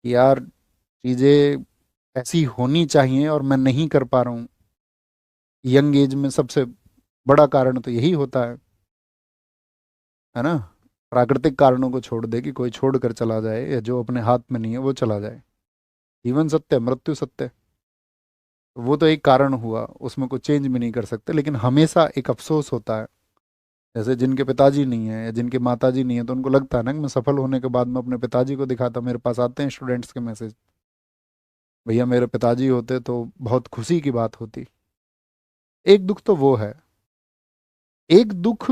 कि यार चीज़ें ऐसी होनी चाहिए और मैं नहीं कर पा रहा हूँ। यंग एज में सबसे बड़ा कारण तो यही होता है ना। प्राकृतिक कारणों को छोड़ दे कि कोई छोड़ कर चला जाए या जो अपने हाथ में नहीं है वो चला जाए। जीवन सत्य है, मृत्यु सत्य है। वो तो एक कारण हुआ, उसमें कोई चेंज भी नहीं कर सकते, लेकिन हमेशा एक अफसोस होता है। जैसे जिनके पिताजी नहीं है या जिनके माताजी नहीं है, तो उनको लगता है ना कि मैं सफल होने के बाद मैं अपने पिताजी को दिखाता। मेरे पास आते हैं स्टूडेंट्स के मैसेज, भैया मेरे पिताजी होते तो बहुत खुशी की बात होती। एक दुख तो वो है। एक दुख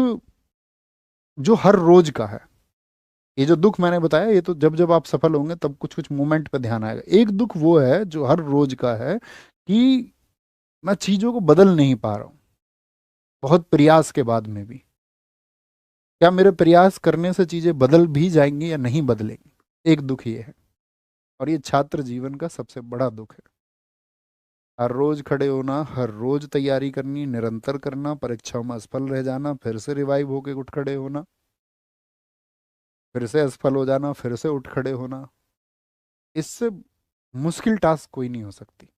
जो हर रोज का है। ये जो दुख मैंने बताया, ये तो जब जब आप सफल होंगे तब कुछ कुछ मोमेंट पे ध्यान आएगा। एक दुख वो है जो हर रोज का है कि मैं चीजों को बदल नहीं पा रहा हूँ, बहुत प्रयास के बाद में भी। क्या मेरे प्रयास करने से चीजें बदल भी जाएंगी या नहीं बदलेंगी, एक दुख ये है। और ये छात्र जीवन का सबसे बड़ा दुख है। हर रोज खड़े होना, हर रोज तैयारी करनी, निरंतर करना, परीक्षाओं में असफल रह जाना, फिर से रिवाइव होके उठ खड़े होना, फिर से असफल हो जाना, फिर से उठ खड़े होना। इससे मुश्किल टास्क कोई नहीं हो सकती।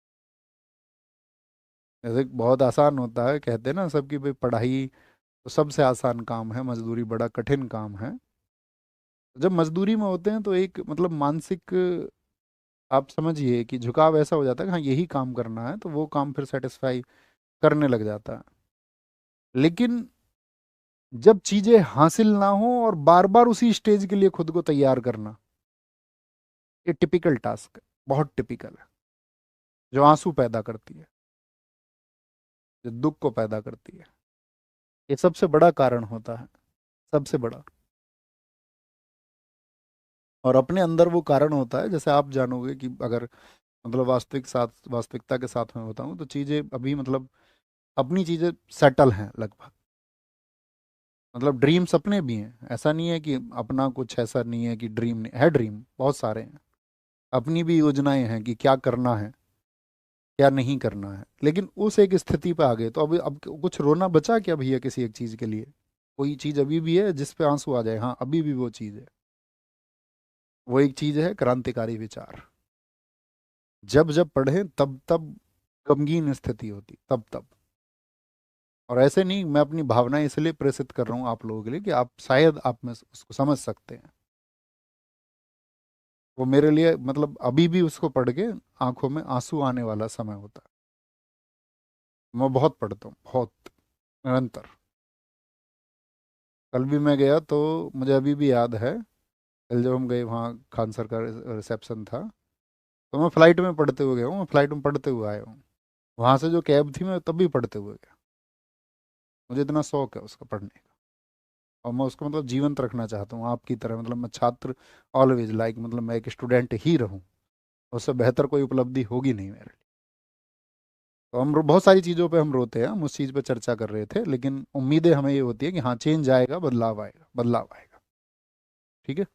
जैसे बहुत आसान होता है, कहते हैं ना सबकी भाई पढ़ाई तो सबसे आसान काम है, मजदूरी बड़ा कठिन काम है। जब मजदूरी में होते हैं तो एक मतलब मानसिक, आप समझिए कि झुकाव ऐसा हो जाता है कि हाँ यही काम करना है, तो वो काम फिर सेटिस्फाई करने लग जाता है। लेकिन जब चीजें हासिल ना हो और बार बार उसी स्टेज के लिए खुद को तैयार करना, ये टिपिकल टास्क है, बहुत टिपिकल है, जो आंसू पैदा करती है, जो दुख को पैदा करती है। ये सबसे बड़ा कारण होता है, सबसे बड़ा। और अपने अंदर वो कारण होता है, जैसे आप जानोगे कि अगर मतलब वास्तविकता के साथ में बताऊं तो चीजें अभी मतलब अपनी चीजें सेटल हैं लगभग। मतलब ड्रीम्स अपने भी हैं, ऐसा नहीं है कि अपना कुछ ऐसा नहीं है कि ड्रीम नहीं है, ड्रीम बहुत सारे हैं। अपनी भी योजनाएं हैं कि क्या करना है, क्या नहीं करना है। लेकिन उस एक स्थिति पे आ गए तो अब कुछ रोना बचा क्या भैया किसी एक चीज के लिए? कोई चीज अभी भी है जिस पे आंसू आ जाए? हाँ अभी भी वो चीज है। वो एक चीज है क्रांतिकारी विचार। जब जब पढ़ें तब तब गमगीन स्थिति होती, तब तब। और ऐसे नहीं, मैं अपनी भावनाएं इसलिए प्रेषित कर रहा हूँ आप लोगों के लिए कि आप शायद आप में उसको समझ सकते हैं। वो मेरे लिए मतलब अभी भी उसको पढ़ के आंखों में आंसू आने वाला समय होता है। मैं बहुत पढ़ता हूँ, बहुत, निरंतर। कल भी मैं गया तो मुझे अभी भी याद है, कल जब हम गए वहाँ खान सर का रिसेप्शन था, तो मैं फ्लाइट में पढ़ते हुए गया हूँ, मैं फ्लाइट में पढ़ते हुए आया हूँ। वहाँ से जो कैब थी मैं तब भी पढ़ते हुए गया। मुझे इतना शौक है उसका पढ़ने का। और मैं उसको मतलब जीवंत रखना चाहता हूँ आपकी तरह। मतलब मैं छात्र ऑलवेज लाइक, मतलब मैं एक स्टूडेंट ही रहूँ। उससे बेहतर कोई उपलब्धि होगी नहीं मेरे लिए। तो बहुत सारी चीज़ों पे हम रोते हैं, हम उस चीज़ पे चर्चा कर रहे थे, लेकिन उम्मीदें हमें ये होती है कि हाँ चेंज आएगा, बदलाव आएगा, बदलाव आएगा। ठीक है।